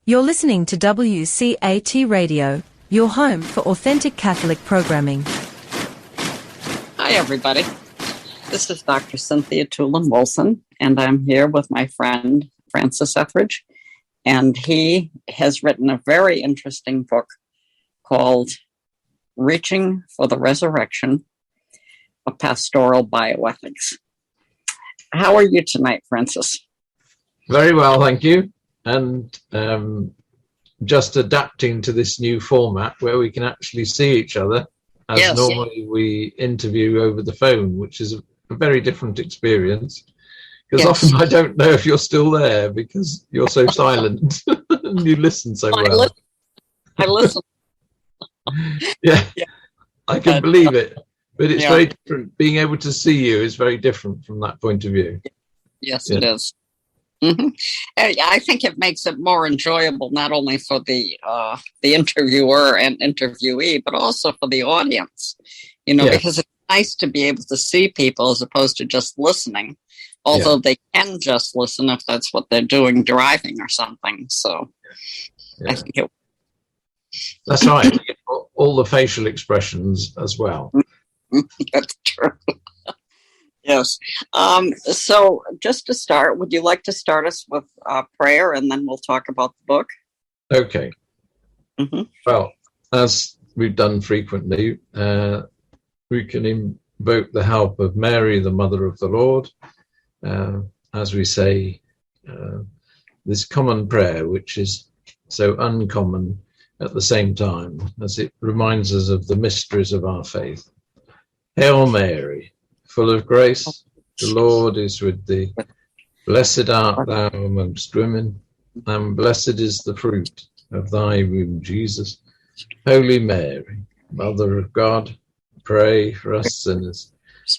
You're listening to WCAT Radio, your home for authentic Catholic programming. Hi, everybody. This is Dr. Cynthia Toolin-Wilson, and I'm here with my friend, Francis Etheredge, and he has written a very interesting book called Reaching for the Resurrection of Pastoral Bioethics. How are you tonight, Francis? Very well, thank you. And just adapting to this new format where we can actually see each other, as Yes. normally we interview over the phone, which is a very different experience. Because Yes. often I don't know if you're still there because you're so silent and you listen so well. I listen. Yeah, Yeah. I can believe it. But it's Yeah. very different. Being able to see you is very different from that point of view. Yes, Yeah. it is. Mm-hmm. I think it makes it more enjoyable, not only for the interviewer and interviewee, but also for the audience. Yes. Because it's nice to be able to see people as opposed to just listening. Although they can just listen if that's what they're doing, driving or something. So I think it. That's right. All the facial expressions as well. That's true. Yes. So just to start, would you like to start us with prayer, and then we'll talk about the book? Okay. Mm-hmm. Well, as we've done frequently, we can invoke the help of Mary, the Mother of the Lord, as we say this common prayer, which is so uncommon at the same time, as it reminds us of the mysteries of our faith. Hail Mary, full of grace, the Lord is with thee. Blessed art thou amongst women, and blessed is the fruit of thy womb, Jesus. Holy Mary, Mother of God, pray for us sinners,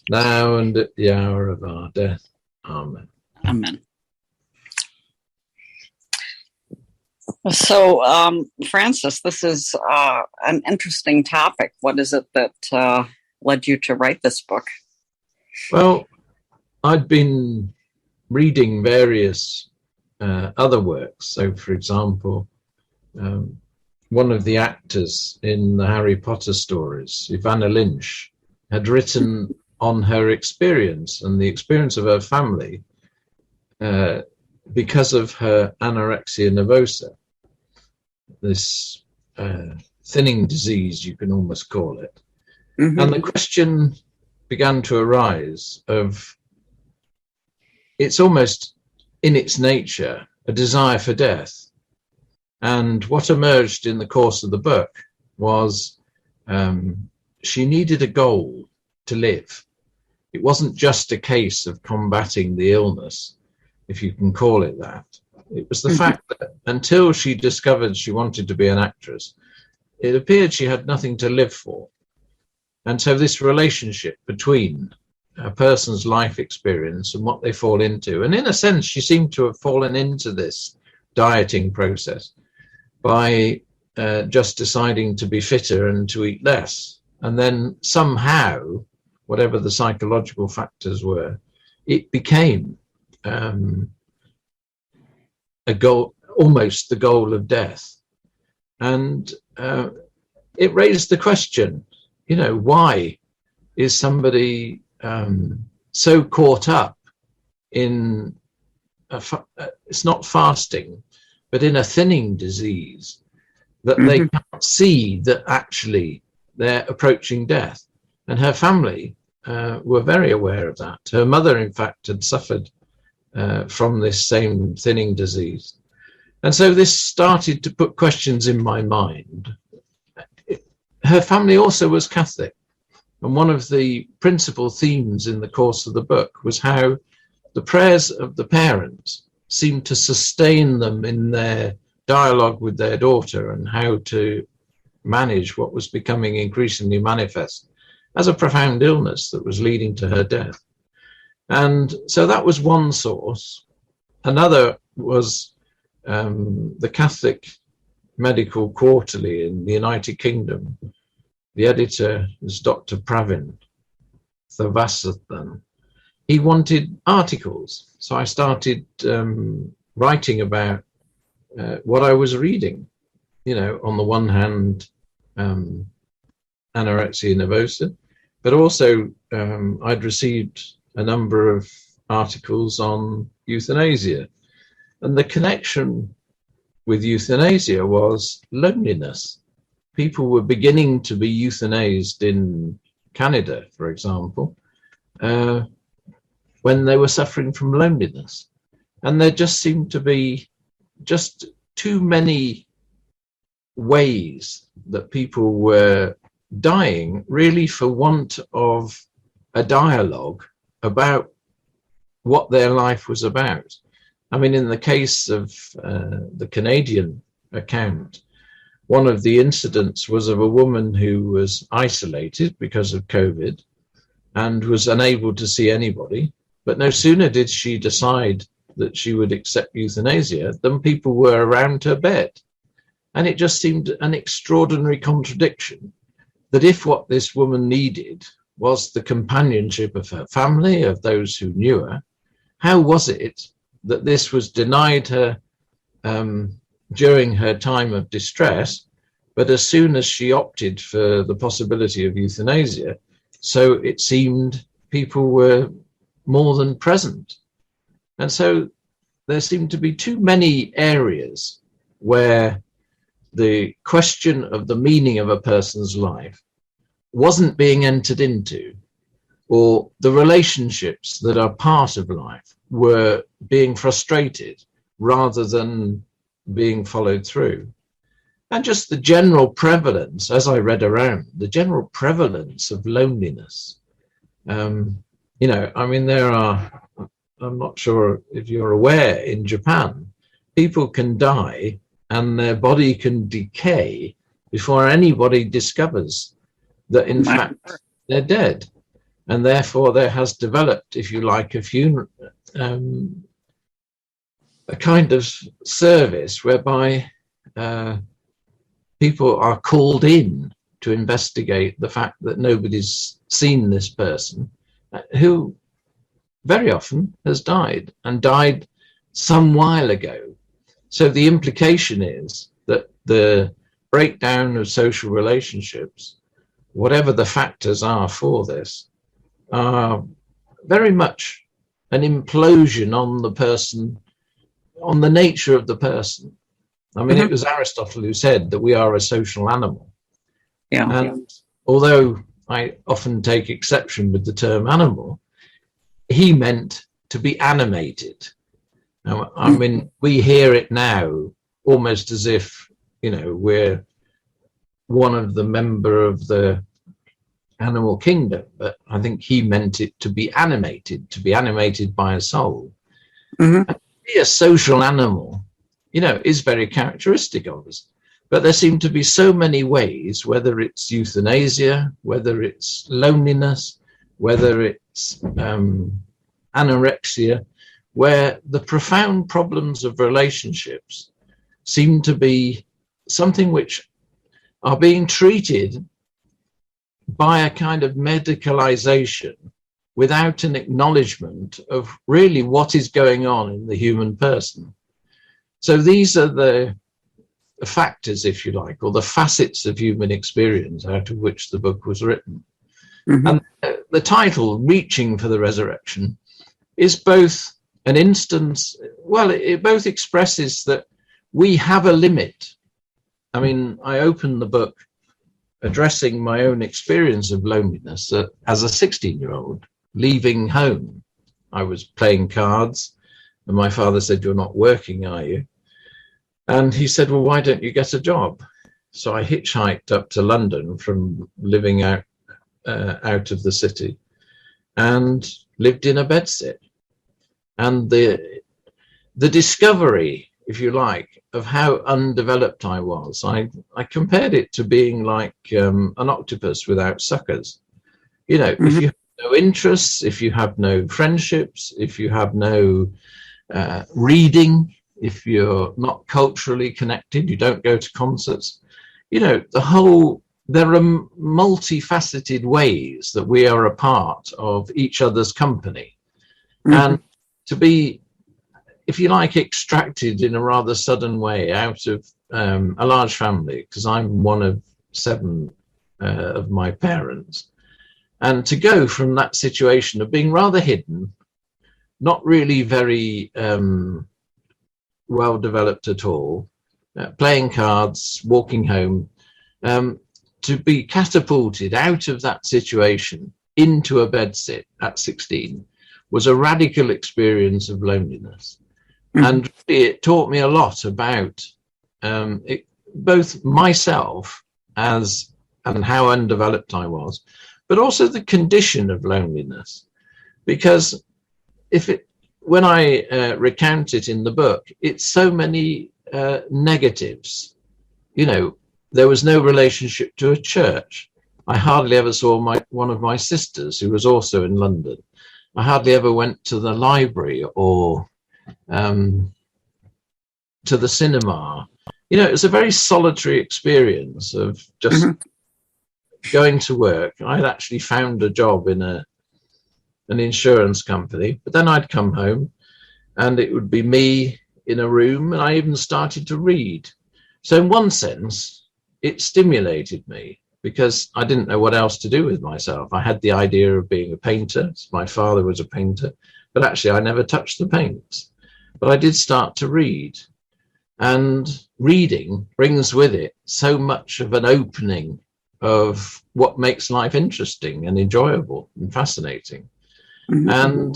now and at the hour of our death. Amen. Amen. So, Francis, this is an interesting topic. What is it that led you to write this book? Well, I'd been reading various other works. So, for example, one of the actors in the Harry Potter stories, Evanna Lynch, had written on her experience and the experience of her family because of her anorexia nervosa, this thinning disease, you can almost call it. Mm-hmm. And the question began to arise of, it's almost in its nature a desire for death. And what emerged in the course of the book was she needed a goal to live. It wasn't just a case of combating the illness, if you can call it that. It was the fact that until she discovered she wanted to be an actress, it appeared she had nothing to live for. And so this relationship between a person's life experience and what they fall into, and in a sense, she seemed to have fallen into this dieting process by just deciding to be fitter and to eat less. And then somehow, whatever the psychological factors were, it became a goal, almost the goal of death. And it raised the question, why is somebody so caught up in, it's not fasting, but in a thinning disease, that they can't see that actually they're approaching death. And her family were very aware of that. Her mother, in fact, had suffered from this same thinning disease. And so this started to put questions in my mind. Her family also was Catholic. And one of the principal themes in the course of the book was how the prayers of the parents seemed to sustain them in their dialogue with their daughter and how to manage what was becoming increasingly manifest as a profound illness that was leading to her death. And so that was one source. Another was the Catholic Medical Quarterly in the United Kingdom. The editor is Dr. Pravin Thavasatham. He wanted articles. So I started writing about what I was reading. You know, on the one hand, anorexia nervosa, but also I'd received a number of articles on euthanasia. And the connection with euthanasia was loneliness. People were beginning to be euthanized in Canada, for example, when they were suffering from loneliness. And there just seemed to be just too many ways that people were dying, really for want of a dialogue about what their life was about. I mean, in the case of the Canadian account, one of the incidents was of a woman who was isolated because of COVID and was unable to see anybody. But no sooner did she decide that she would accept euthanasia than people were around her bed. And it just seemed an extraordinary contradiction that if what this woman needed was the companionship of her family, of those who knew her, how was it that this was denied her during her time of distress, but as soon as she opted for the possibility of euthanasia, so it seemed people were more than present. And so there seemed to be too many areas where the question of the meaning of a person's life wasn't being entered into, or the relationships that are part of life were being frustrated rather than being followed through. And just the general prevalence, as I read around, the general prevalence of loneliness. You know, I mean, there are, I'm not sure if you're aware, in Japan, people can die and their body can decay before anybody discovers that, in fact, they're dead. And therefore there has developed, if you like, a kind of service whereby people are called in to investigate the fact that nobody's seen this person who very often has died and died some while ago. So the implication is that the breakdown of social relationships, whatever the factors are for this, are very much an implosion on the person, on the nature of the person. I mean, it was Aristotle who said that we are a social animal. Yeah. And although I often take exception with the term animal, he meant to be animated. Now, I mean, we hear it now almost as if, you know, we're one of the member of the animal kingdom, but I think he meant it to be animated by a soul. And to be a social animal, you know, is very characteristic of us. But there seem to be so many ways, whether it's euthanasia, whether it's loneliness, whether it's anorexia, where the profound problems of relationships seem to be something which are being treated by a kind of medicalization without an acknowledgement of really what is going on in the human person. So these are the factors, if you like, or the facets of human experience out of which the book was written. And the title, Reaching for the Resurrection, is both an instance, well, it both expresses that we have a limit. I mean, I opened the book addressing my own experience of loneliness as a 16-year-old, leaving home. I was playing cards, and my father said, "You're not working, are you?" And he said, "Well, why don't you get a job?" So I hitchhiked up to London from living out of the city and lived in a bedsit. And the discovery, if you like, of how undeveloped I was, I compared it to being like an octopus without suckers. You know, if you have no interests, if you have no friendships, if you have no reading, if you're not culturally connected, you don't go to concerts, you know, there are multifaceted ways that we are a part of each other's company. And to be if you like, extracted in a rather sudden way out of a large family, because I'm one of 7 of my parents. And to go from that situation of being rather hidden, not really very well developed at all, playing cards, walking home, to be catapulted out of that situation into a bedsit at 16 was a radical experience of loneliness. And it taught me a lot about both myself and how undeveloped I was, but also the condition of loneliness. Because when I recount it in the book, it's so many negatives. You know, there was no relationship to a church. I hardly ever saw one of my sisters, who was also in London. I hardly ever went to the library or to the cinema. You know, it was a very solitary experience of just going to work. I'd actually found a job in an insurance company, but then I'd come home and it would be me in a room, and I even started to read. So in one sense, it stimulated me because I didn't know what else to do with myself. I had the idea of being a painter. My father was a painter, but actually I never touched the paints. But I did start to read, and reading brings with it so much of an opening of what makes life interesting and enjoyable and fascinating. And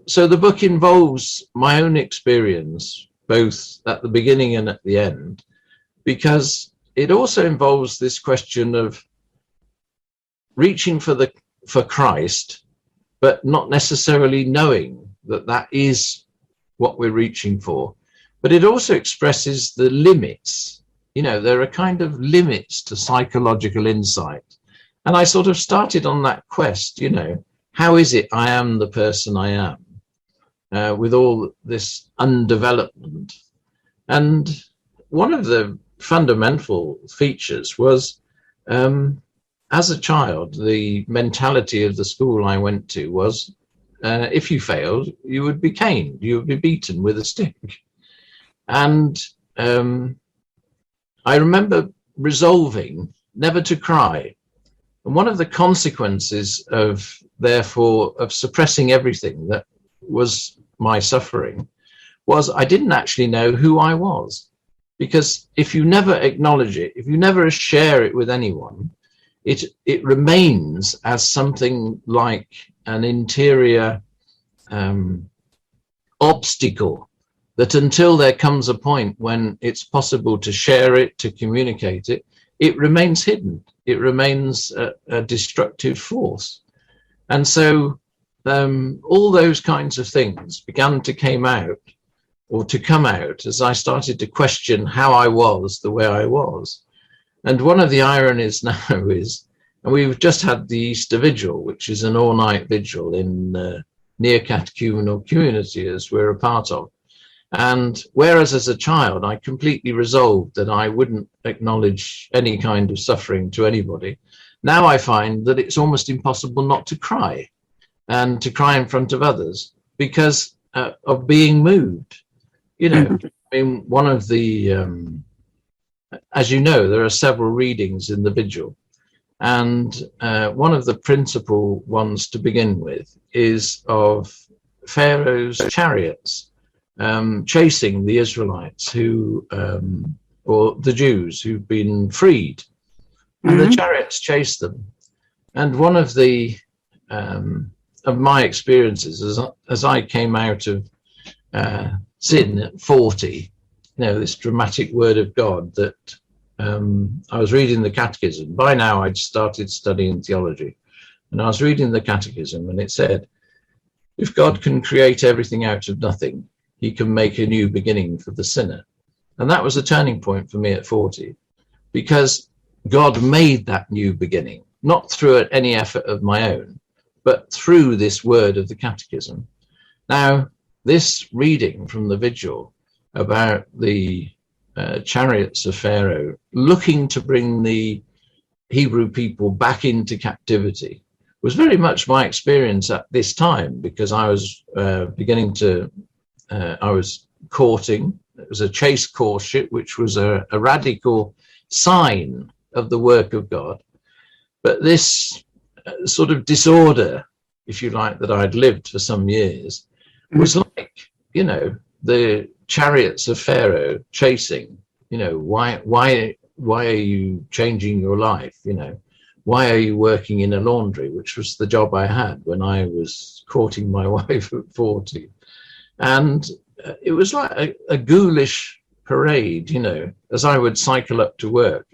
so the book involves my own experience, both at the beginning and at the end, because it also involves this question of reaching for Christ, but not necessarily knowing that is what we're reaching for. But it also expresses the limits. You know, there are kind of limits to psychological insight. And I sort of started on that quest, you know, how is it I am the person I am with all this undevelopment? And one of the fundamental features was, as a child, the mentality of the school I went to was, if you failed, you would be caned, you would be beaten with a stick. And I remember resolving never to cry. And one of the consequences of suppressing everything that was my suffering was I didn't actually know who I was. Because if you never acknowledge it, if you never share it with anyone, it remains as something like an interior obstacle that until there comes a point when it's possible to share it, to communicate it, it remains hidden. It remains a destructive force. And so all those kinds of things began to come out as I started to question how I was the way I was. And one of the ironies now is, and we've just had the Easter Vigil, which is an all-night vigil in near catechumenal community, as we're a part of. And whereas as a child, I completely resolved that I wouldn't acknowledge any kind of suffering to anybody, now I find that it's almost impossible not to cry, and to cry in front of others because of being moved. You know, I mean, one of the, as you know, there are several readings in the vigil. And one of the principal ones to begin with is of Pharaoh's chariots chasing the Israelites or the Jews who've been freed. And the chariots chase them. And one of my experiences as I came out of sin at 40, you know, this dramatic word of God that I was reading the catechism. By now I'd started studying theology, and I was reading the catechism, and it said, if God can create everything out of nothing, he can make a new beginning for the sinner. And that was a turning point for me at 40, because God made that new beginning, not through any effort of my own, but through this word of the catechism. Now, this reading from the vigil about the chariots of Pharaoh looking to bring the Hebrew people back into captivity was very much my experience at this time, because I was beginning to I was courting. It was a chaste courtship, which was a radical sign of the work of God. But this sort of disorder, if you like, that I'd lived for some years was like, you know, the chariots of Pharaoh chasing, you know, why are you changing your life? You know, why are you working in a laundry, which was the job I had when I was courting my wife at 40. And it was like a ghoulish parade, you know, as I would cycle up to work.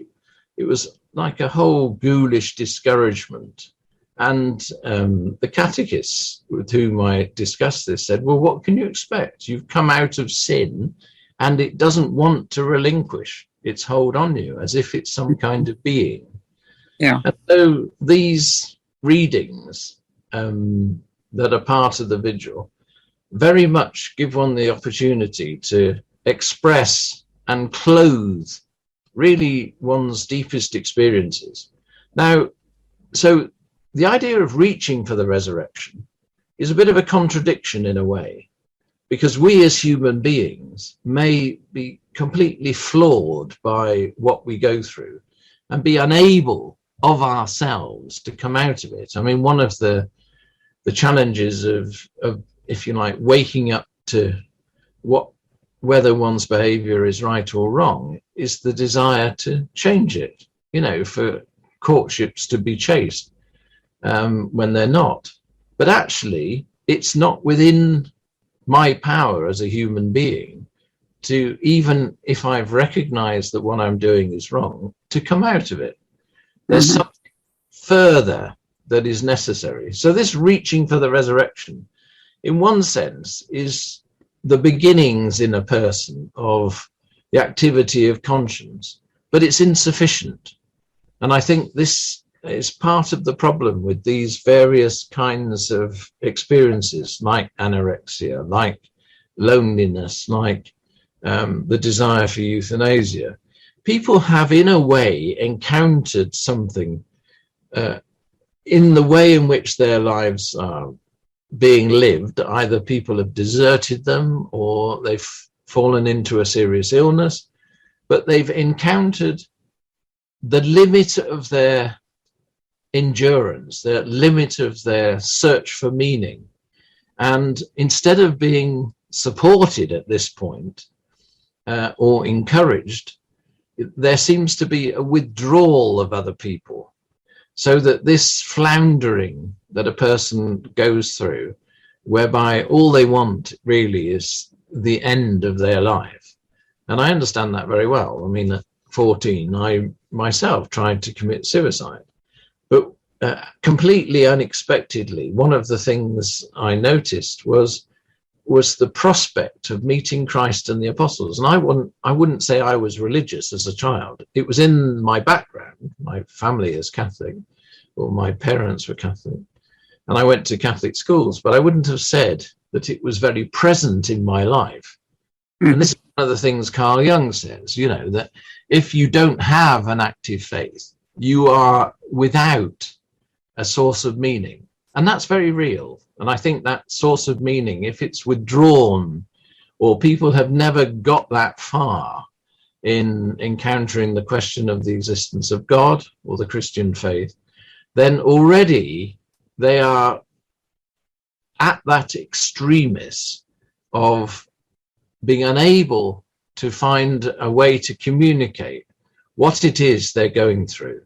It was like a whole ghoulish discouragement. And the catechists with whom I discussed this said, well, what can you expect? You've come out of sin and it doesn't want to relinquish its hold on you as if it's some kind of being. Yeah. And so these readings that are part of the vigil very much give one the opportunity to express and clothe really one's deepest experiences. Now, so the idea of reaching for the resurrection is a bit of a contradiction in a way, because we as human beings may be completely flawed by what we go through and be unable of ourselves to come out of it. I mean, one of the challenges of, if you like, waking up to whether one's behavior is right or wrong is the desire to change it, you know, for courtships to be chaste when they're not. But actually, it's not within my power as a human being to, even if I've recognized that what I'm doing is wrong, to come out of it. There's something further that is necessary. So this reaching for the resurrection, in one sense, is the beginnings in a person of the activity of conscience, but it's insufficient. And I think this is part of the problem with these various kinds of experiences, like anorexia, like loneliness, like the desire for euthanasia. People have, in a way, encountered something in the way in which their lives are being lived. Either people have deserted them or they've fallen into a serious illness, but they've encountered the limit of their endurance, the limit of their search for meaning. And instead of being supported at this point or encouraged, there seems to be a withdrawal of other people, so that this floundering that a person goes through, whereby all they want really is the end of their life. And I understand that very well. I mean, at 14, I myself tried to commit suicide, but completely unexpectedly, one of the things I noticed was the prospect of meeting Christ and the apostles. And I wouldn't say I was religious as a child. It was in my background. My family is Catholic, or my parents were Catholic, and I went to Catholic schools, but I wouldn't have said that it was very present in my life. And this is one of the things Carl Jung says, you know, that if you don't have an active faith, you are without a source of meaning. And that's very real. And I think that source of meaning, if it's withdrawn, or people have never got that far in encountering the question of the existence of God or the Christian faith, then already they are at that extremis of being unable to find a way to communicate what it is they're going through,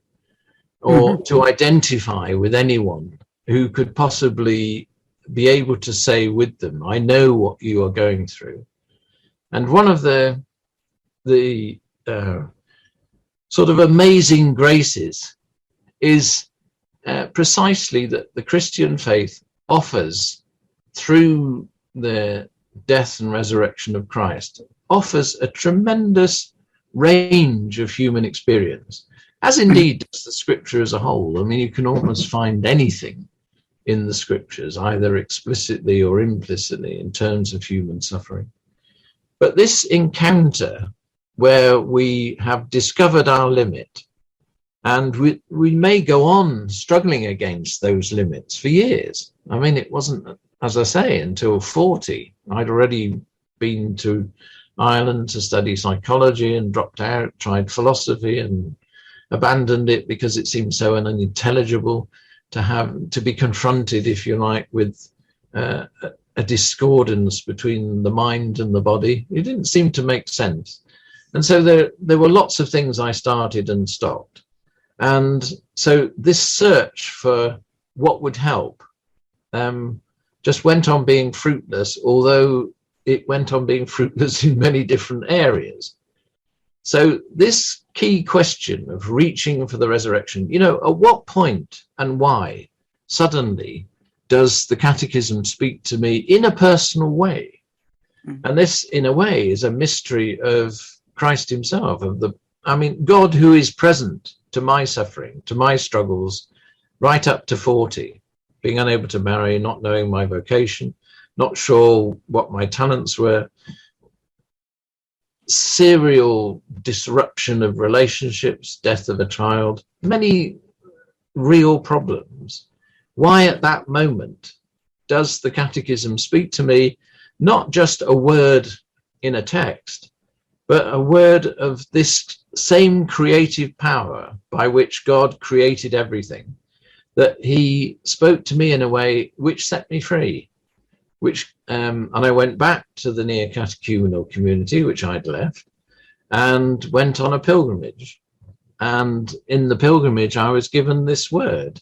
or to identify with anyone who could possibly be able to say with them, I know what you are going through. And one of the sort of amazing graces is precisely that the Christian faith offers, through the death and resurrection of Christ, offers a tremendous range of human experience, as indeed does the scripture as a whole. I mean, you can almost find anything in the scriptures, either explicitly or implicitly, in terms of human suffering. But this encounter where we have discovered our limit, and we may go on struggling against those limits for years. I mean, it wasn't, as I say, until 40. I'd already been to Ireland to study psychology and dropped out, tried philosophy and abandoned it because it seemed so unintelligible to be confronted, if you like, with a discordance between the mind and the body. It didn't seem to make sense. And so there were lots of things I started and stopped. And so this search for what would help just went on being fruitless, although it went on being fruitless in many different areas. So this key question of reaching for the resurrection, at what point and why suddenly does the Catechism speak to me in a personal way? And this, in a way, is a mystery of Christ himself, God who is present to my suffering, to my struggles, right up to 40, being unable to marry, not knowing my vocation, not sure what my talents were, serial disruption of relationships, death of a child, many real problems. Why at that moment does the Catechism speak to me, not just a word in a text, but a word of this same creative power by which God created everything, that he spoke to me in a way which set me free, and I went back to the neo-catechumenal community, which I'd left, and went on a pilgrimage. And in the pilgrimage, I was given this word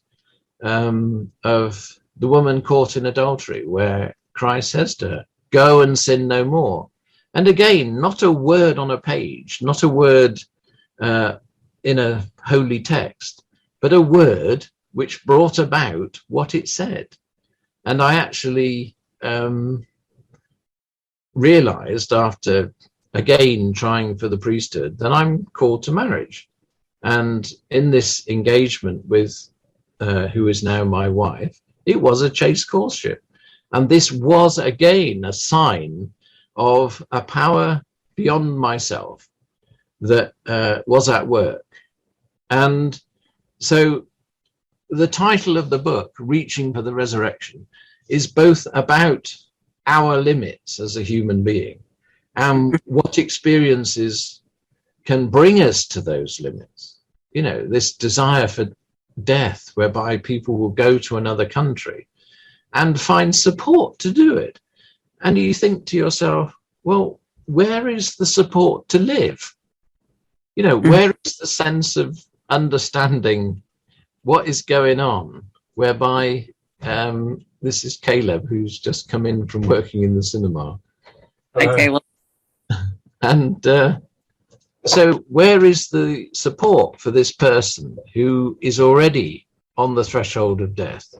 of the woman caught in adultery, where Christ says to her, "Go and sin no more." And again, not a word on a page, not a word in a holy text, but a word which brought about what it said. And I actually realized, after again trying for the priesthood, that I'm called to marriage. And in this engagement with who is now my wife, it was a chaste courtship. And this was again a sign of a power beyond myself that was at work. And so the title of the book, Reaching for the Resurrection, is both about our limits as a human being and what experiences can bring us to those limits. This desire for death, whereby people will go to another country and find support to do it. And you think to yourself, well, where is the support to live? Where is the sense of understanding what is going on, whereby this is Caleb, who's just come in from working in the cinema. Okay, well. And so where is the support for this person who is already on the threshold of death,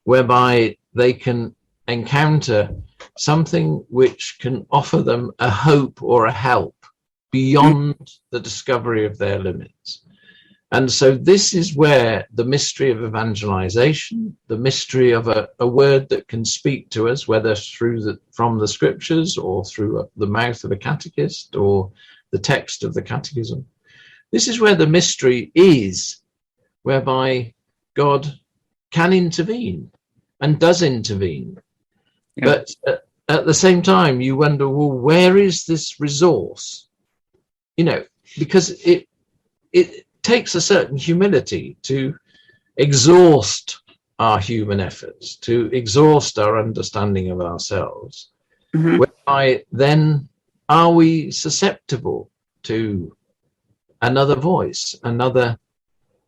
whereby they can encounter something which can offer them a hope or a help beyond the discovery of their limits? And so this is where the mystery of evangelization, the mystery of a word that can speak to us, whether from the scriptures or through the mouth of a catechist or the text of the catechism. This is where the mystery is, whereby God can intervene and does intervene. Yeah. But at the same time, you wonder, well, where is this resource? Because it takes a certain humility to exhaust our human efforts, to exhaust our understanding of ourselves, whereby then are we susceptible to another voice, another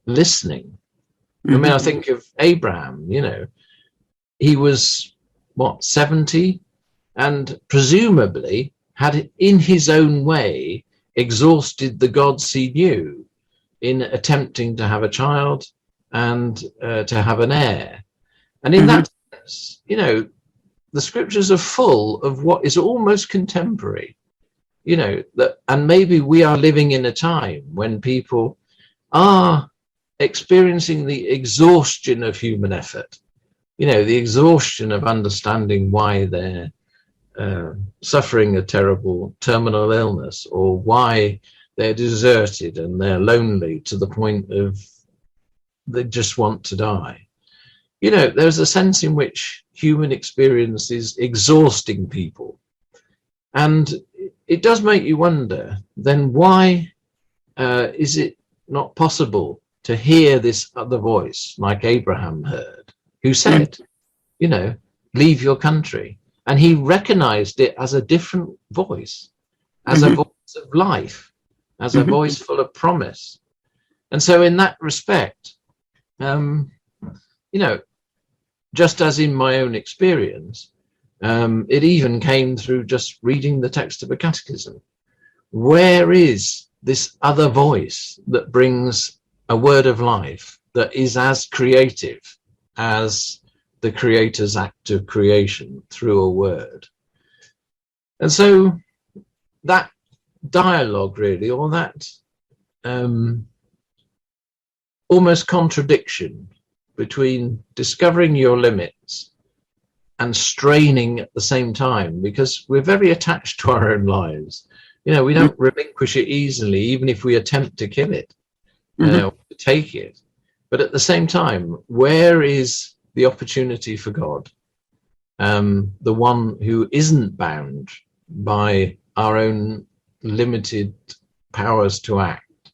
listening? I think of Abraham, he was, 70? And presumably had in his own way exhausted the gods he knew in attempting to have a child and to have an heir. And in that sense, the scriptures are full of what is almost contemporary, and maybe we are living in a time when people are experiencing the exhaustion of human effort, the exhaustion of understanding why they're suffering a terrible terminal illness, or why they're deserted and they're lonely to the point of they just want to die. There's a sense in which human experience is exhausting people. And it does make you wonder, then why is it not possible to hear this other voice like Abraham heard, who said, you know, leave your country? And he recognized it as a different voice, as a voice of life, as a voice full of promise. And so in that respect, you know, just as in my own experience, it even came through just reading the text of a catechism. Where is this other voice that brings a word of life that is as creative as the Creator's act of creation through a word? And so that dialogue really, or that almost contradiction between discovering your limits and straining at the same time, because we're very attached to our own lives. You know, we don't relinquish it easily, even if we attempt to kill it, or to take it. But at the same time, where is the opportunity for God, the one who isn't bound by our own limited powers to act?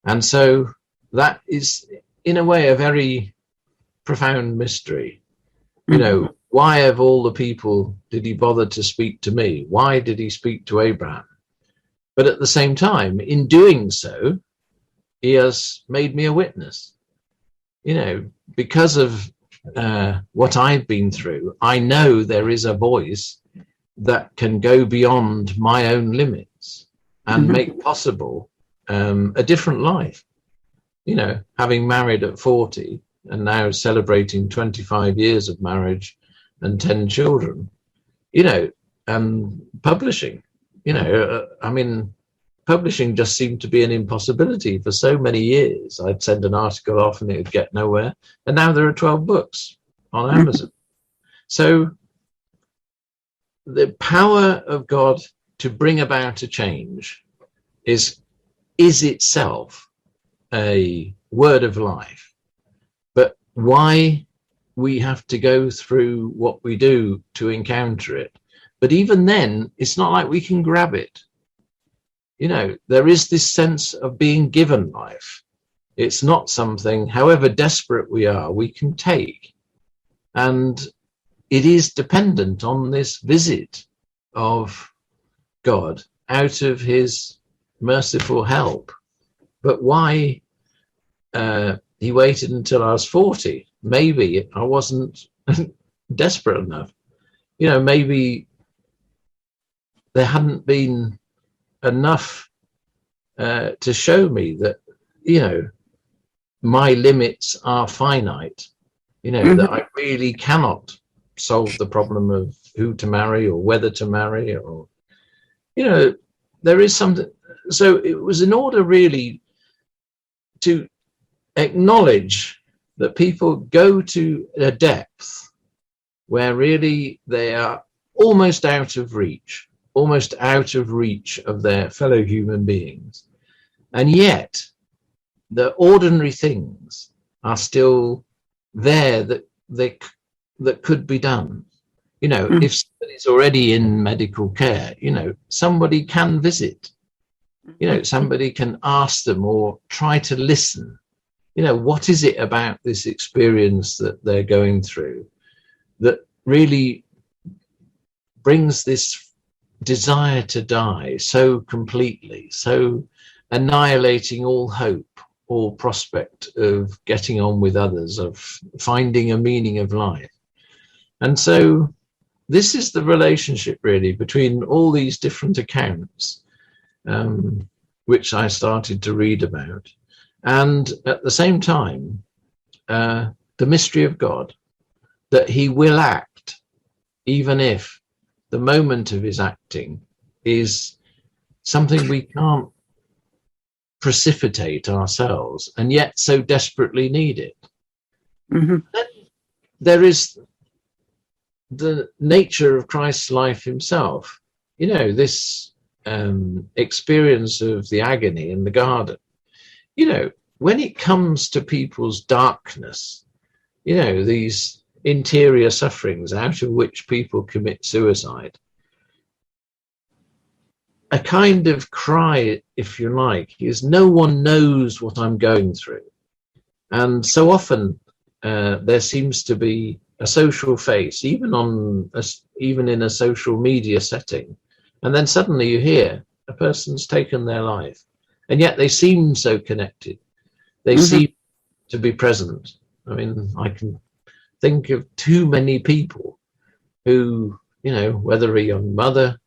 And so that is, in a way, a very profound mystery. You know, why of all the people did he bother to speak to me? Why did he speak to Abraham? But at the same time, in doing so, he has made me a witness. You know, because of what I've been through, I know there is a voice that can go beyond my own limits and make possible a different life. You know, having married at 40 and now celebrating 25 years of marriage and 10 children, you know, publishing, you know, I mean, publishing just seemed to be an impossibility for so many years. I'd send an article off and it would get nowhere. And now there are 12 books on Amazon. So the power of God to bring about a change is itself a word of life. But why we have to go through what we do to encounter it. But even then, it's not like we can grab it. You know, there is this sense of being given life. It's not something, however desperate we are, we can take. And it is dependent on this visit of God out of his merciful help. But why he waited until I was 40? Maybe I wasn't desperate enough. You know, maybe there hadn't been enough to show me that, you know, my limits are finite, you know, that I really cannot solve the problem of who to marry or whether to marry, or, you know, there is something. So it was in order really to acknowledge that people go to a depth where really they are almost out of reach of their fellow human beings. And yet the ordinary things are still there that could be done. You know, if somebody's already in medical care, you know, somebody can visit, you know, somebody can ask them or try to listen. You know, what is it about this experience that they're going through that really brings this desire to die so completely, so annihilating all hope, all prospect of getting on with others, of finding a meaning of life? And so this is the relationship really between all these different accounts, which I started to read about. And at the same time, the mystery of God, that he will act, even if the moment of his acting is something we can't precipitate ourselves, and yet so desperately need it. Then there is the nature of Christ's life himself. You know, this experience of the agony in the garden. You know, when it comes to people's darkness, you know, these interior sufferings out of which people commit suicide, a kind of cry, if you like, is no one knows what I'm going through. And so often there seems to be a social face, even in a social media setting, and then suddenly you hear a person's taken their life, and yet they seem so connected. They seem to be present. I mean, I can think of too many people who, you know, whether a young mother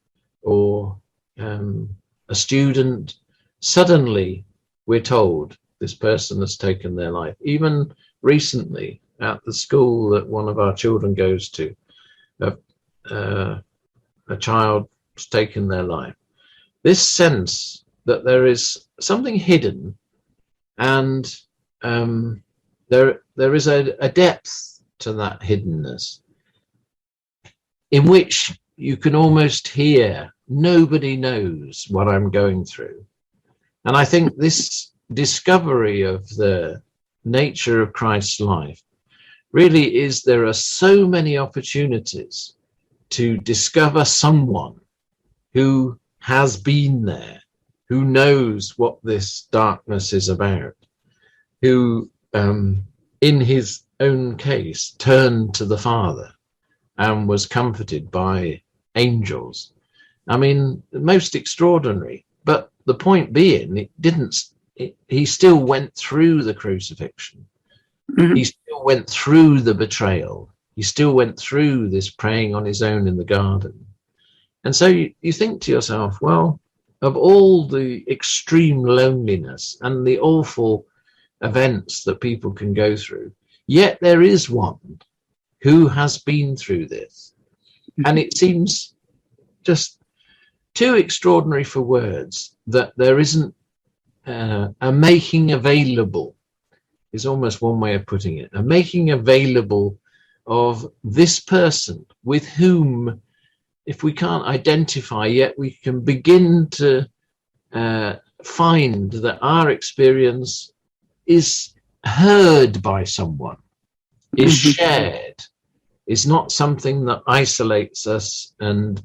or a student, suddenly we're told this person has taken their life. Even recently at the school that one of our children goes to, a child's taken their life. This sense that there is something hidden, and there is a depth to that hiddenness in which you can almost hear, nobody knows what I'm going through. And I think this discovery of the nature of Christ's life really is, there are so many opportunities to discover someone who has been there, who knows what this darkness is about, who in his own case turned to the Father and was comforted by angels. I mean, most extraordinary. But the point being, he still went through the crucifixion. He still went through the betrayal. He still went through this praying on his own in the garden. And so you think to yourself, well, of all the extreme loneliness and the awful events that people can go through, yet there is one who has been through this. And it seems just too extraordinary for words that there isn't a making available, is almost one way of putting it, a making available of this person with whom, if we can't identify yet, we can begin to find that our experience is heard by someone, is shared, is not something that isolates us and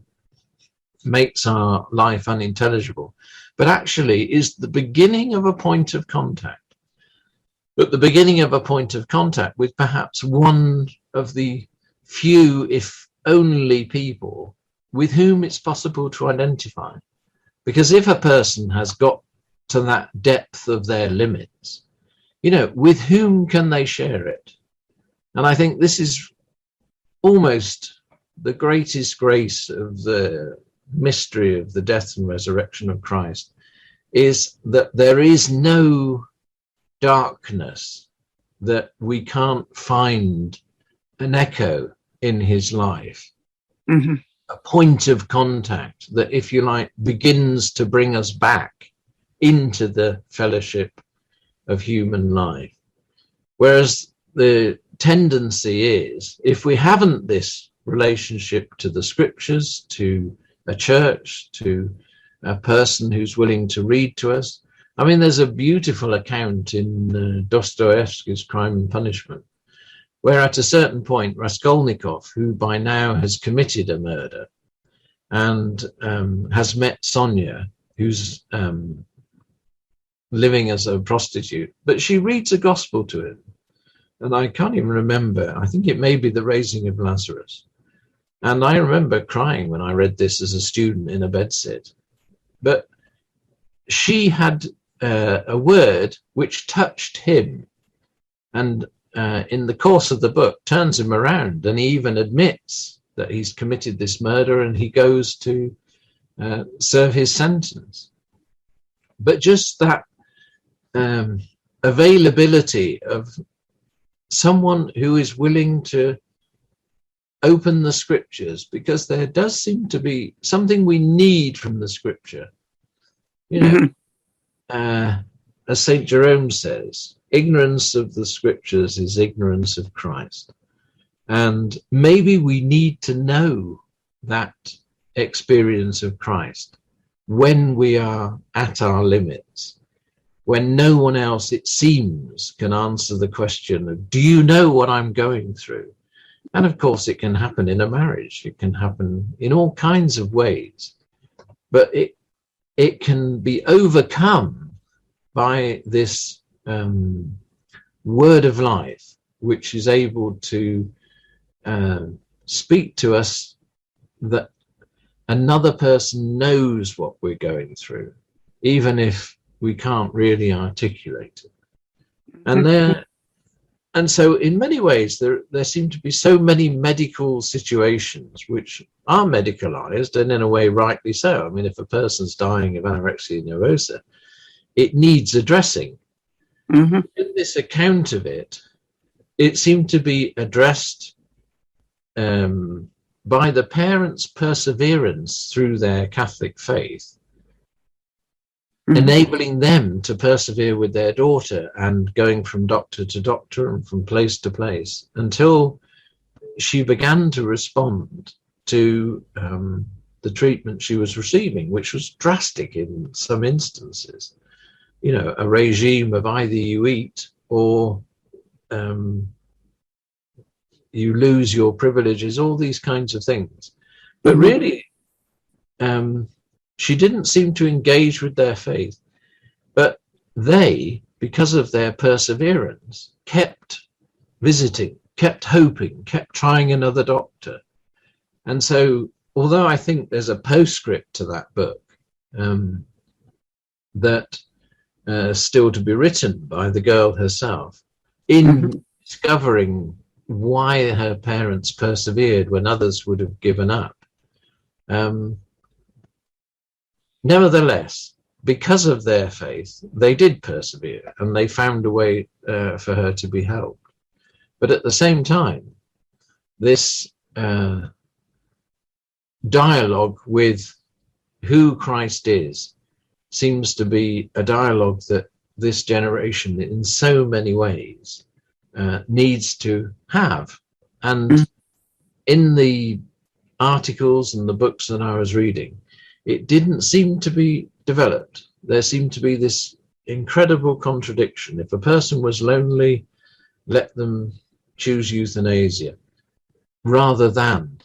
makes our life unintelligible, but actually is the beginning of a point of contact. But the beginning of a point of contact with perhaps one of the few, if only, people with whom it's possible to identify. Because if a person has got to that depth of their limits, you know, with whom can they share it? And I think this is almost the greatest grace of the mystery of the death and resurrection of Christ, is that there is no darkness that we can't find an echo in his life, a point of contact that, if you like, begins to bring us back into the fellowship of human life. Whereas the tendency is, if we haven't this relationship to the scriptures, to a church, to a person who's willing to read to us. I mean, there's a beautiful account in Dostoevsky's Crime and Punishment, where at a certain point, Raskolnikov, who by now has committed a murder and has met Sonia, who's living as a prostitute, but she reads a gospel to him. And I can't even remember. I think it may be the raising of Lazarus. And I remember crying when I read this as a student in a bedsit. But she had a word which touched him, and in the course of the book turns him around, and he even admits that he's committed this murder, and he goes to serve his sentence. But just that availability of someone who is willing to open the scriptures, because there does seem to be something we need from the scripture. You know, as St. Jerome says, ignorance of the scriptures is ignorance of Christ. And maybe we need to know that experience of Christ when we are at our limits, when no one else, it seems, can answer the question of, do you know what I'm going through? And of course, it can happen in a marriage. It can happen in all kinds of ways. But it can be overcome by this word of life, which is able to speak to us that another person knows what we're going through, even if we can't really articulate it. And so in many ways, there seem to be so many medical situations which are medicalized, and in a way rightly so. I mean, if a person's dying of anorexia nervosa, it needs addressing. In this account of it, it seemed to be addressed by the parents' perseverance through their Catholic faith, enabling them to persevere with their daughter and going from doctor to doctor and from place to place until she began to respond to the treatment she was receiving, which was drastic in some instances. You know, a regime of either you eat or you lose your privileges, all these kinds of things. But really, she didn't seem to engage with their faith. But they, because of their perseverance, kept visiting, kept hoping, kept trying another doctor. And so, although I think there's a postscript to that book that still to be written by the girl herself, in discovering why her parents persevered when others would have given up. Nevertheless, because of their faith, they did persevere and they found a way for her to be helped. But at the same time, this dialogue with who Christ is seems to be a dialogue that this generation in so many ways needs to have. And in the articles and the books that I was reading, it didn't seem to be developed. There seemed to be this incredible contradiction. If a person was lonely, let them choose euthanasia, rather than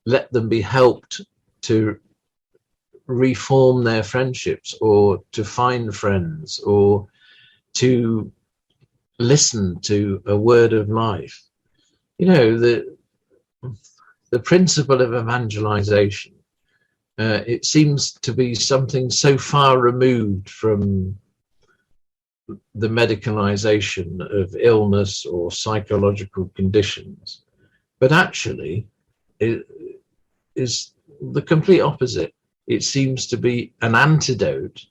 let them be helped to reform their friendships or to find friends or to listen to a word of life. You know, the principle of evangelization, it seems to be something so far removed from the medicalization of illness or psychological conditions, but actually it is the complete opposite. It seems to be an antidote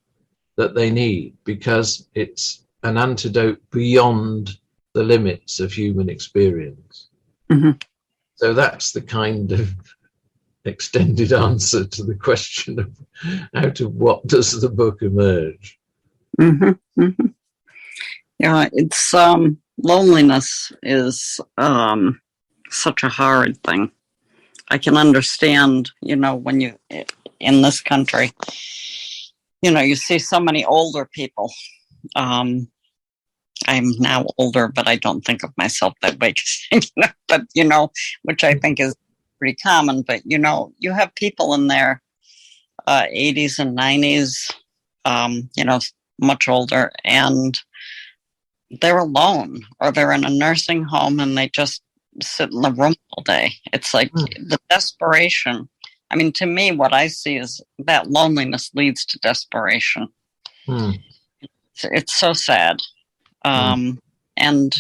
that they need, because it's an antidote beyond the limits of human experience. So that's the kind of extended answer to the question of out of what does the book emerge. Yeah, it's loneliness is such a hard thing. I can understand, you know, when you in this country, you know, you see so many older people. I'm now older, but I don't think of myself that way. But, you know, which I think is pretty common. But, you know, you have people in their 80s and 90s, you know, much older, and they're alone, or they're in a nursing home and they just sit in the room all day. It's like the desperation. I mean, to me, what I see is that loneliness leads to desperation. It's so sad. And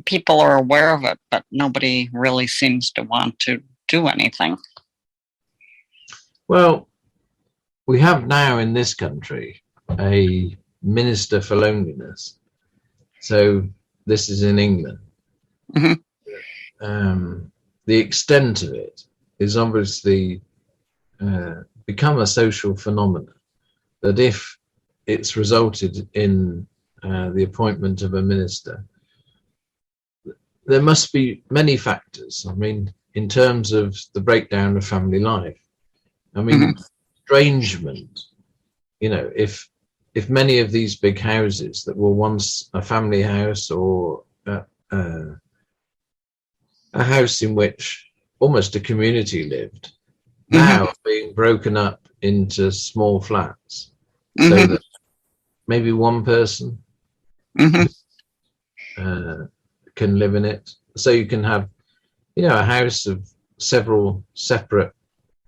people are aware of it, but nobody really seems to want to do anything. Well, we have now in this country a minister for loneliness. So this is in England. The extent of it is obviously become a social phenomenon, that if it's resulted in the appointment of a minister, there must be many factors. I mean, in terms of the breakdown of family life, I mean, estrangement, you know, if many of these big houses that were once a family house or a house in which almost a community lived, now being broken up into small flats, so that maybe one person can live in it. So you can have, a house of several separate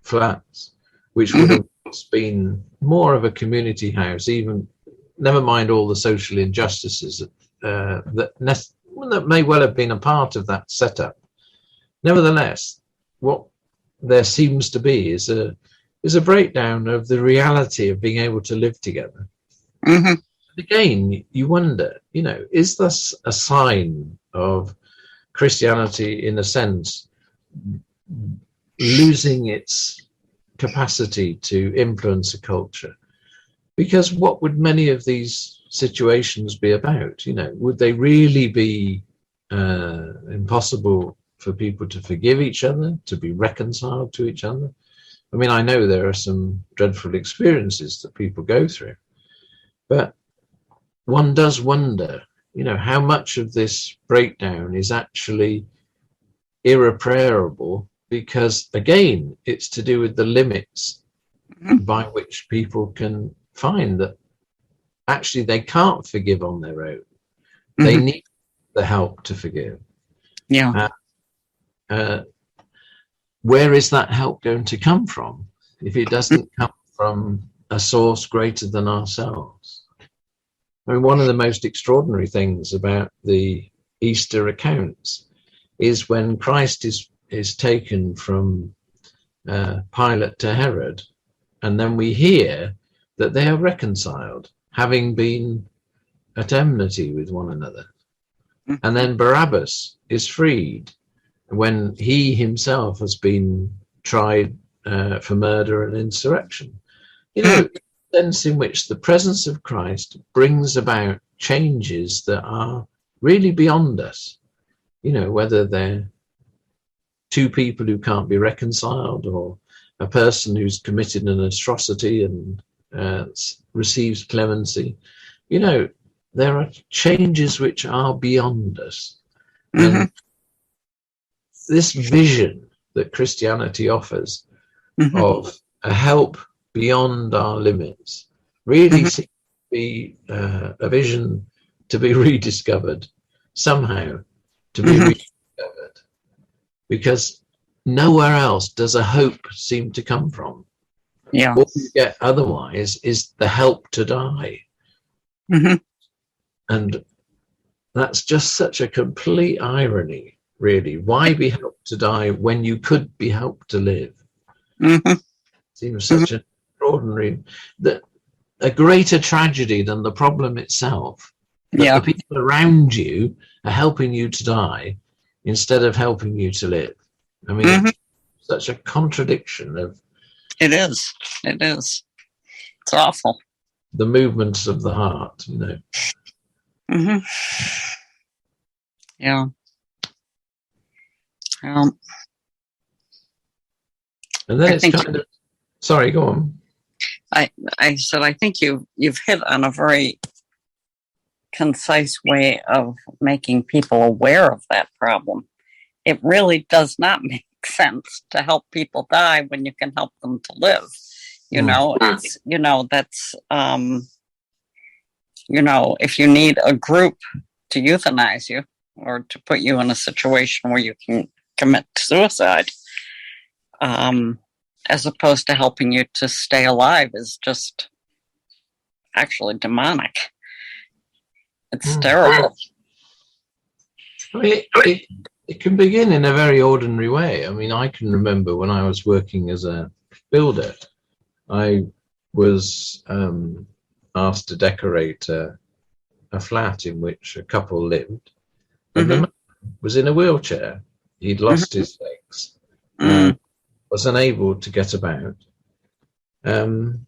flats, which would have been more of a community house, even never mind all the social injustices that may well have been a part of that setup. Nevertheless, what there seems to be is a breakdown of the reality of being able to live together. Again, you wonder, is this a sign of Christianity, in a sense, losing its capacity to influence a culture? Because what would many of these situations be about? Would they really be impossible for people to forgive each other, to be reconciled to each other? I mean, I know there are some dreadful experiences that people go through, but one does wonder, how much of this breakdown is actually irreparable, because, again, it's to do with the limits by which people can find that actually they can't forgive on their own. They need the help to forgive. Where is that help going to come from if it doesn't come from a source greater than ourselves? I mean, one of the most extraordinary things about the Easter accounts is when Christ is taken from Pilate to Herod, and then we hear that they are reconciled, having been at enmity with one another. And then Barabbas is freed when he himself has been tried for murder and insurrection. The sense in which the presence of Christ brings about changes that are really beyond us, whether they're two people who can't be reconciled, or a person who's committed an atrocity and receives clemency. There are changes which are beyond us. And this vision that Christianity offers of a help beyond our limits really seems to be a vision to be rediscovered somehow, because nowhere else does a hope seem to come from. What you get otherwise is the help to die. And that's just such a complete irony, really. Why be helped to die when you could be helped to live? Seems such an extraordinary, a greater tragedy than the problem itself. The people around you are helping you to die instead of helping you to live. I mean, it's such a contradiction of... It is. It's awful. The movements of the heart, Yeah. And then it's kind of... Sorry, go on. I said, I think you've hit on a very concise way of making people aware of that problem. It really does not make sense to help people die when you can help them to live. It's, that's, if you need a group to euthanize you or to put you in a situation where you can commit suicide, as opposed to helping you to stay alive, is just actually demonic. It's terrible. I mean, it can begin in a very ordinary way. I mean, I can remember when I was working as a builder, I was asked to decorate a flat in which a couple lived. And the man was in a wheelchair. He'd lost his legs, was unable to get about. And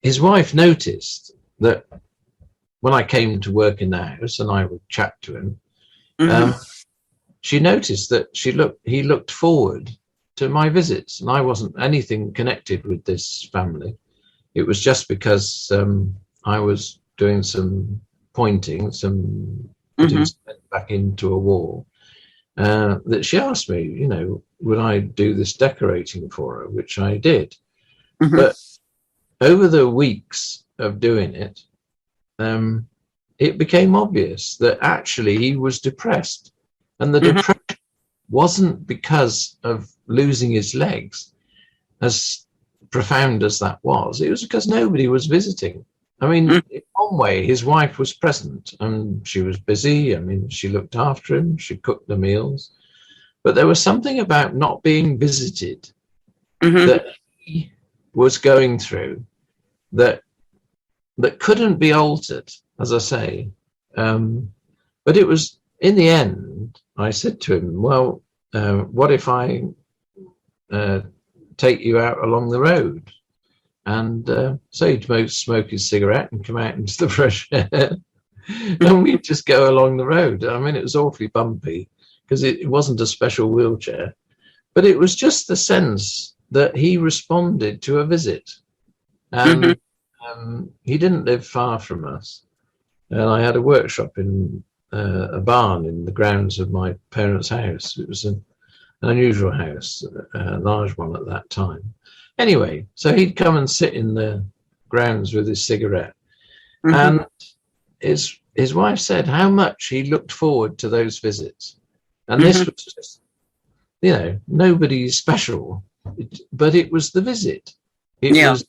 his wife noticed that when I came to work in the house and I would chat to him, she noticed that he looked forward to my visits, and I wasn't anything connected with this family. It was just because I was doing some pointing, putting cement back into a wall, that she asked me, would I do this decorating for her, which I did. Mm-hmm. But over the weeks of doing it, it became obvious that actually he was depressed. And the depression wasn't because of losing his legs, as profound as that was. It was because nobody was visiting. I mean, in one way, his wife was present and she was busy. I mean, she looked after him, she cooked the meals. But there was something about not being visited that he was going through that couldn't be altered, as I say. But it was, in the end, I said to him, well, what if I take you out along the road? And so he'd smoke his cigarette and come out into the fresh air. And we'd just go along the road. I mean, it was awfully bumpy because it wasn't a special wheelchair. But it was just the sense that he responded to a visit. And he didn't live far from us. And I had a workshop in a barn in the grounds of my parents' house. It was an unusual house, a large one at that time. Anyway, so he'd come and sit in the grounds with his cigarette. And his wife said how much he looked forward to those visits. And this was just, nobody special, but it was the visit. It was,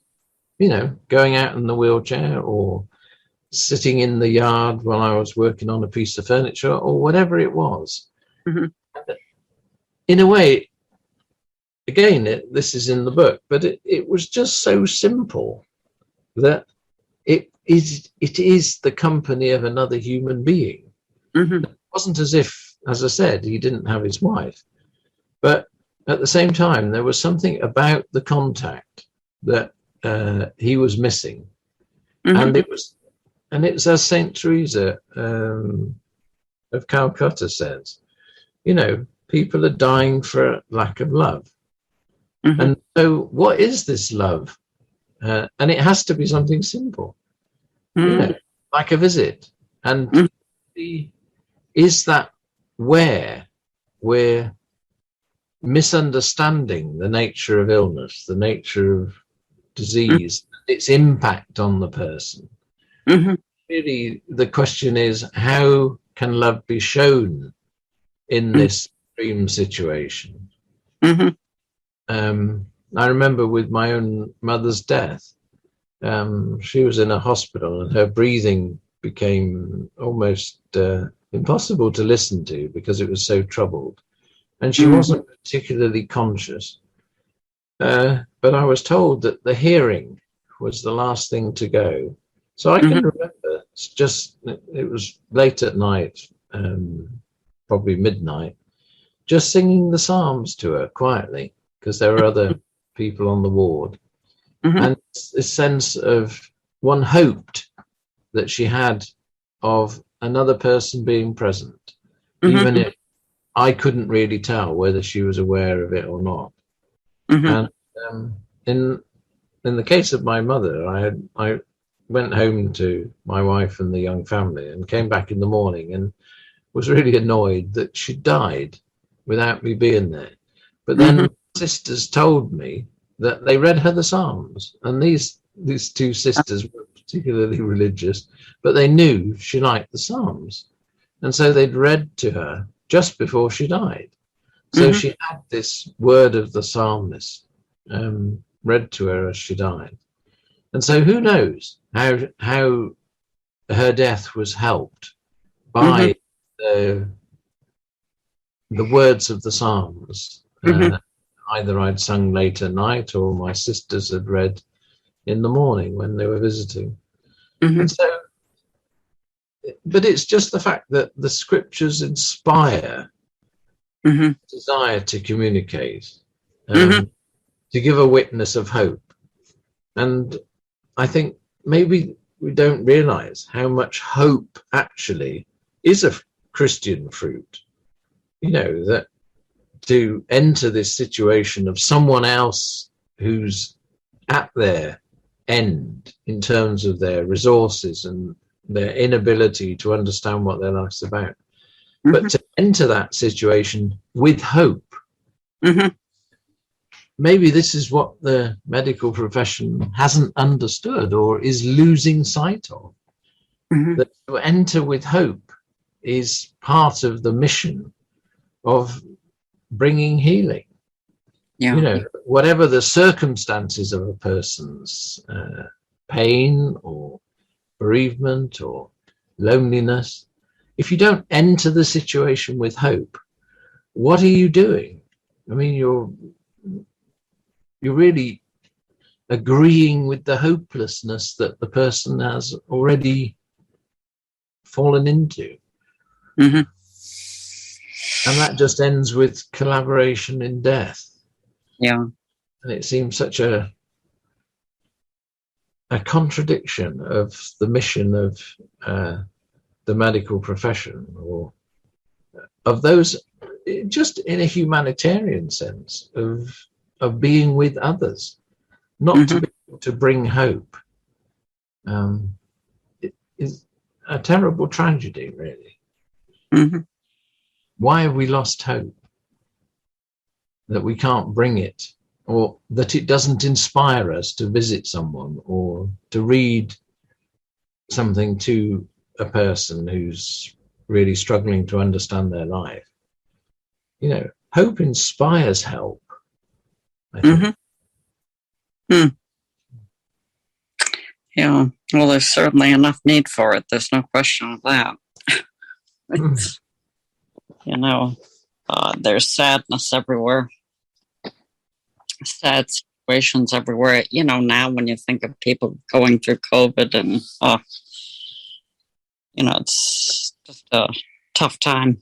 going out in the wheelchair or sitting in the yard while I was working on a piece of furniture or whatever it was. In a way, again, this is in the book, but it was just so simple that it is the company of another human being. It wasn't as if, as I said, he didn't have his wife, but at the same time, there was something about the contact that he was missing. And it's as Saint Teresa of Calcutta says, people are dying for lack of love. And so what is this love? And it has to be something simple, like a visit. And is that where we're misunderstanding the nature of illness, the nature of disease, its impact on the person? Really, the question is, how can love be shown in this extreme situation? I remember with my own mother's death, she was in a hospital and her breathing became almost impossible to listen to because it was so troubled. And she wasn't particularly conscious. But I was told that the hearing was the last thing to go. So I can remember, it was late at night, probably midnight, just singing the Psalms to her quietly, because there were other people on the ward. And this sense of one hoped that she had of another person being present, even if I couldn't really tell whether she was aware of it or not. And in the case of my mother, I went home to my wife and the young family and came back in the morning and was really annoyed that she died without me being there. But then sisters told me that they read her the Psalms, and these two sisters were particularly religious, but they knew she liked the Psalms, and so they'd read to her just before she died. So she had this word of the psalmist read to her as she died. And so who knows how her death was helped by the words of the Psalms. Either I'd sung late at night or my sisters had read in the morning when they were visiting. And so, but it's just the fact that the scriptures inspire desire to communicate, to give a witness of hope. And I think maybe we don't realize how much hope actually is a Christian fruit. That to enter this situation of someone else who's at their end in terms of their resources and their inability to understand what their life's about, but to enter that situation with hope. Maybe this is what the medical profession hasn't understood or is losing sight of. That to enter with hope is part of the mission of bringing healing. Yeah. You know, whatever the circumstances of a person's pain or bereavement or loneliness, if you don't enter the situation with hope, what are you doing? I mean, you're really agreeing with the hopelessness that the person has already fallen into. And that just ends with collaboration in death. Yeah. And it seems such a contradiction of the mission of the medical profession, or of those, just in a humanitarian sense, of being with others, not to bring hope. It is a terrible tragedy, really. Why have we lost hope? That we can't bring it, or that it doesn't inspire us to visit someone or to read something to a person who's really struggling to understand their life. You know, hope inspires help, I think. Yeah, well, there's certainly enough need for it. There's no question of that. You know, there's sadness everywhere, sad situations everywhere. You know, now when you think of people going through COVID and, you know, it's just a tough time.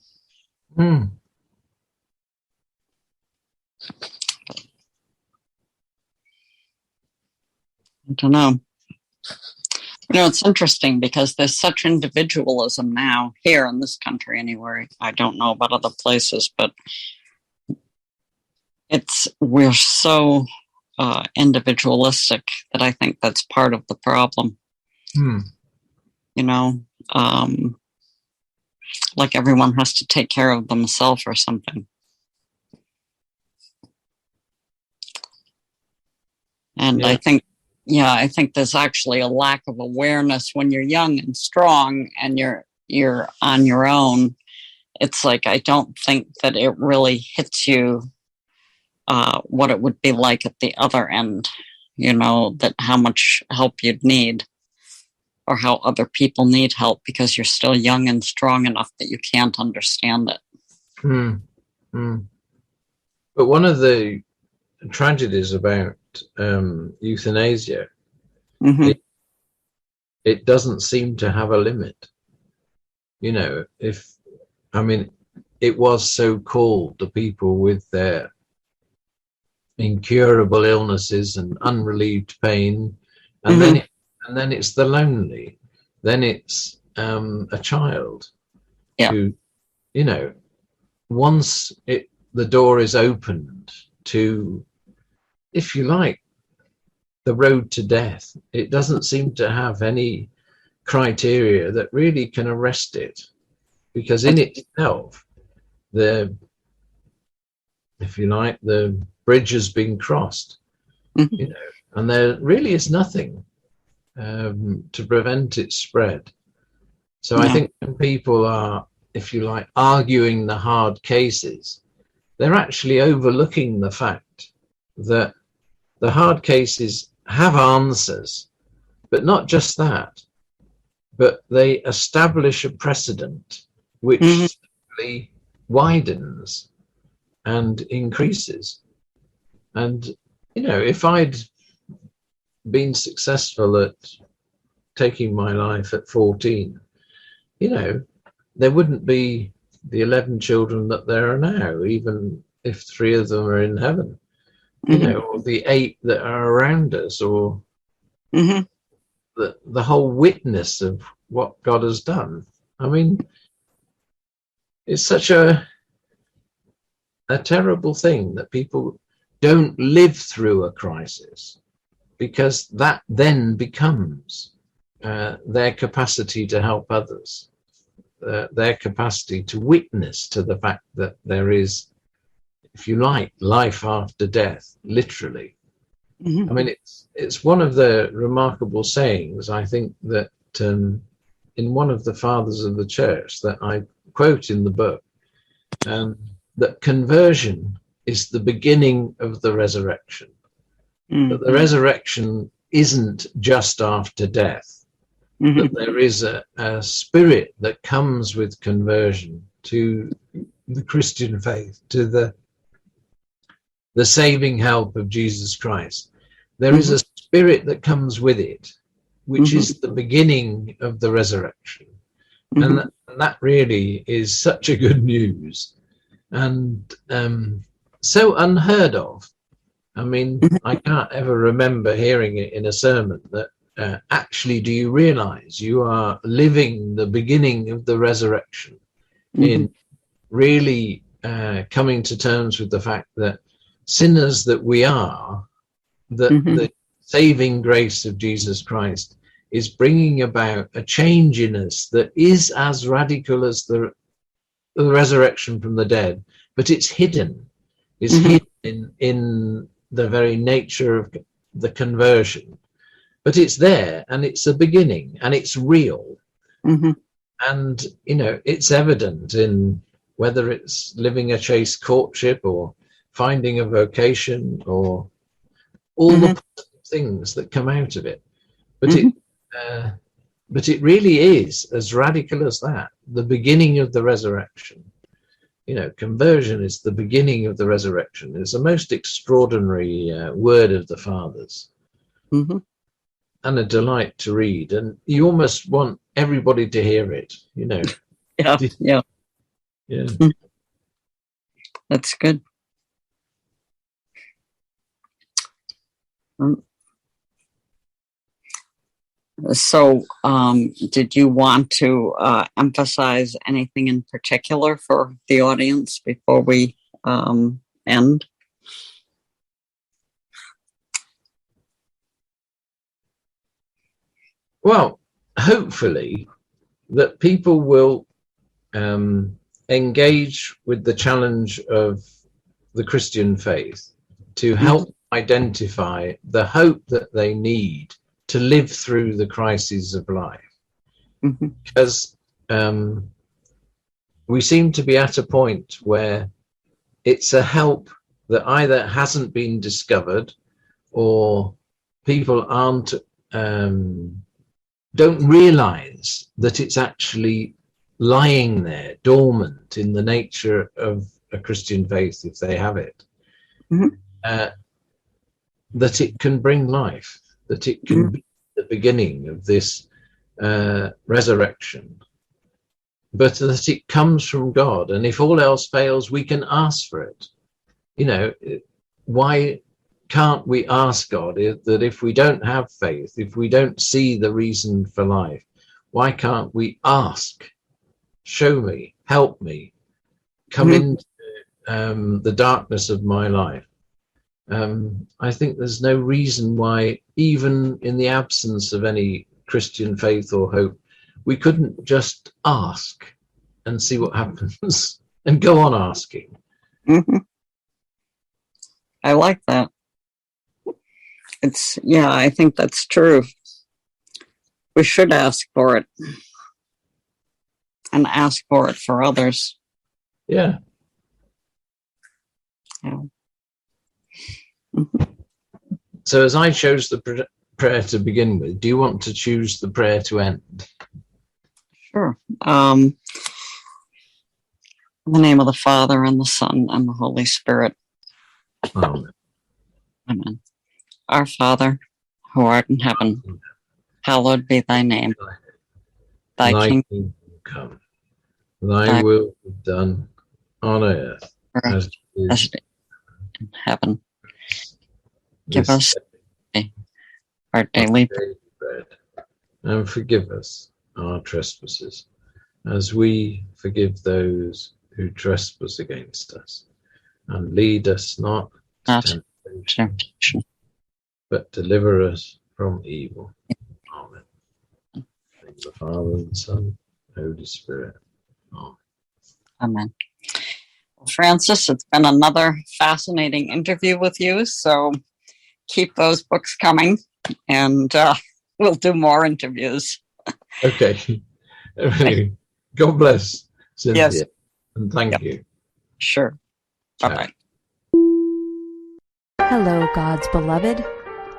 I don't know. You know, it's interesting because there's such individualism now here in this country anyway. I don't know about other places, but we're so individualistic that I think that's part of the problem. You know, like everyone has to take care of themselves or something. And I think there's actually a lack of awareness when you're young and strong and you're on your own. It's like, I don't think that it really hits you what it would be like at the other end, you know, that how much help you'd need or how other people need help because you're still young and strong enough that you can't understand it. But one of the tragedies about euthanasia, it doesn't seem to have a limit. You know, it was so called, the people with their incurable illnesses and unrelieved pain, and then it's the lonely, then it's a child who, you know, once the door is opened to, if you like, the road to death, it doesn't seem to have any criteria that really can arrest it, because in itself, if you like, the bridge has been crossed, you know, and there really is nothing to prevent its spread. So I think when people are, if you like, arguing the hard cases, they're actually overlooking the fact that the hard cases have answers, but not just that, but they establish a precedent which simply widens and increases. And, you know, if I'd been successful at taking my life at 14, you know, there wouldn't be the 11 children that there are now, even if 3 of them are in heaven, you know, or the 8 that are around us, or the whole witness of what God has done. I mean, it's such a terrible thing that people don't live through a crisis, because that then becomes their capacity to help others. their capacity to witness to the fact that there is, if you like, life after death, literally. I mean, it's one of the remarkable sayings, I think, that in one of the fathers of the church that I quote in the book, that conversion is the beginning of the resurrection. That the resurrection isn't just after death, that there is a spirit that comes with conversion to the Christian faith, to the saving help of Jesus Christ. There is a spirit that comes with it, which is the beginning of the resurrection. And that really is such a good news, and so unheard of. I mean, I can't ever remember hearing it in a sermon that actually, do you realize you are living the beginning of the resurrection in really coming to terms with the fact that sinners that we are, that the saving grace of Jesus Christ is bringing about a change in us that is as radical as the resurrection from the dead, but it's hidden. It's hidden in the very nature of the conversion. But it's there, and it's a beginning, and it's real. And, you know, it's evident in whether it's living a chaste courtship or finding a vocation or all the positive things that come out of it. But it really is as radical as that, the beginning of the resurrection. You know, conversion is the beginning of the resurrection. It's a most extraordinary word of the Fathers, and a delight to read. And you almost want everybody to hear it, you know. Yeah. That's good. So, did you want to emphasize anything in particular for the audience before we end? Well, hopefully that people will engage with the challenge of the Christian faith to help identify the hope that they need to live through the crises of life. Because we seem to be at a point where it's a help that either hasn't been discovered, or people don't realize that it's actually lying there dormant in the nature of a Christian faith, if they have it, that it can bring life, that it can be the beginning of this resurrection, but that it comes from God. And if all else fails, we can ask for it. You know, why can't we ask God that if we don't have faith, if we don't see the reason for life, why can't we ask, show me, help me, come into the darkness of my life? I think there's no reason why, even in the absence of any Christian faith or hope, we couldn't just ask and see what happens and go on asking. I like that. I think that's true. We should ask for it, and ask for it for others. Yeah. So as I chose the prayer to begin with, do you want to choose the prayer to end? Sure. In the name of the Father, and the Son, and the Holy Spirit. Amen. Amen. Our Father, who art in heaven, hallowed be thy name. Thy kingdom come. Thy will be done on earth as it is in heaven. Give us our daily bread, and forgive us our trespasses, as we forgive those who trespass against us. And lead us not to temptation, but deliver us from evil. Amen. Thank the Father, and the Son, and the Holy Spirit. Amen. Well, Francis, it's been another fascinating interview with you. So keep those books coming, and we'll do more interviews. Okay. God bless, Cynthia. Yes. And thank you. Sure. Ciao. Bye-bye. Hello, God's beloved.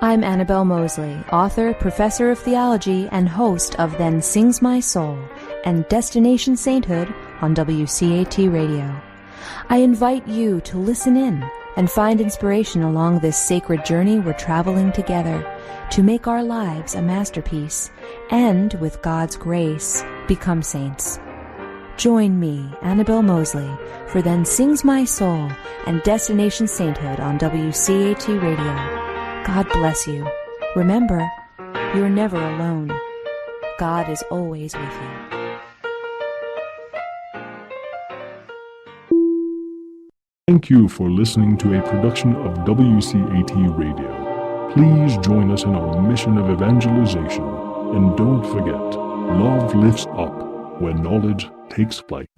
I'm Annabelle Mosley, author, professor of theology, and host of Then Sings My Soul and Destination Sainthood on WCAT Radio. I invite you to listen in and find inspiration along this sacred journey we're traveling together to make our lives a masterpiece and, with God's grace, become saints. Join me, Annabelle Mosley, for Then Sings My Soul and Destination Sainthood on WCAT Radio. God bless you. Remember, you're never alone. God is always with you. Thank you for listening to a production of WCAT Radio. Please join us in our mission of evangelization. And don't forget, love lifts up when knowledge takes flight.